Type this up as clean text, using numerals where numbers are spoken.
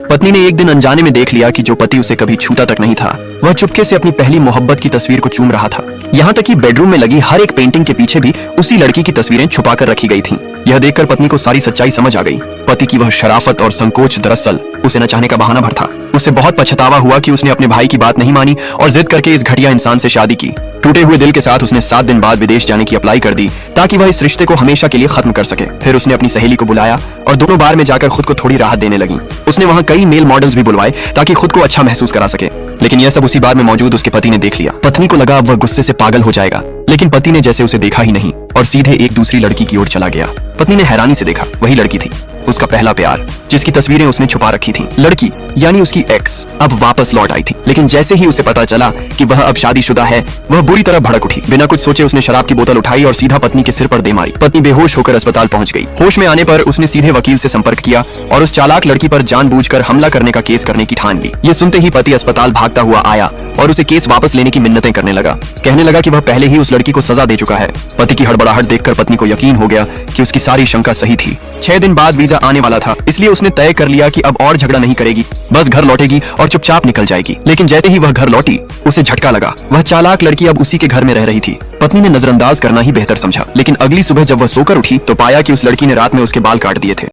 पत्नी ने एक दिन अनजाने में देख लिया कि जो पति उसे कभी छूता तक नहीं था, वह चुपके से अपनी पहली मोहब्बत की तस्वीर को चूम रहा था। यहाँ तक कि बेडरूम में लगी हर एक पेंटिंग के पीछे भी उसी लड़की की तस्वीरें छुपाकर रखी गई थीं। यह देखकर पत्नी को सारी सच्चाई समझ आ गई। पति की वह शराफत और संकोच दरअसल उसे न चाहने का बहाना भर था। उसे बहुत पछतावा हुआ कि उसने अपने भाई की बात नहीं मानी और जिद करके इस घटिया इंसान से शादी की। टूटे हुए दिल के साथ उसने 7 दिन बाद विदेश जाने की अप्लाई कर दी ताकि वह इस रिश्ते को हमेशा के लिए खत्म कर सके। फिर उसने अपनी सहेली को बुलाया और दोनों बार में जाकर खुद को थोड़ी राहत देने लगी। उसने वहाँ कई मेल मॉडल्स भी बुलवाए ताकि खुद को अच्छा महसूस करा सके, लेकिन यह सब उसी बार में मौजूद उसके पति ने देख लिया। पत्नी को लगा अब वह गुस्से से पागल हो जाएगा, लेकिन पति ने जैसे उसे देखा ही नहीं और सीधे एक दूसरी लड़की की ओर चला गया। पत्नी ने हैरानी से देखा, वही लड़की थी, उसका पहला प्यार, जिसकी तस्वीरें उसने छुपा रखी थी। लड़की यानी उसकी एक्स अब वापस लौट आई थी, लेकिन जैसे ही उसे पता चला कि वह अब शादीशुदा है, वह बुरी तरह भड़क उठी। बिना कुछ सोचे उसने शराब की बोतल उठाई और सीधा पत्नी के सिर पर दे मारी। पत्नी बेहोश होकर अस्पताल पहुंच गई। होश में आने पर उसने सीधे वकील से संपर्क किया और उस चालाक लड़की पर जानबूझकर हमला करने का केस करने की ठान ली। ये सुनते ही पति अस्पताल भागता हुआ आया और उसे केस वापस लेने की मिन्नतें करने लगा। कहने लगा कि वह पहले ही उस लड़की को सजा दे चुका है। पति की हड़बड़ाहट देखकर पत्नी को यकीन हो गया कि उसकी सारी शंका सही थी। 6 दिन बाद वीजा आने वाला था, इसलिए उसने तय कर लिया कि अब और झगड़ा नहीं करेगी, बस घर लौटेगी और चुपचाप निकल जाएगी। लेकिन जैसे ही वह घर लौटी, उसे झटका लगा। वह चालाक लड़की अब उसी के घर में रह रही थी। पत्नी ने नजरअंदाज करना ही बेहतर समझा, लेकिन अगली सुबह जब वह सोकर उठी तो पाया कि उस लड़की ने रात में उसके बाल काट दिए थे।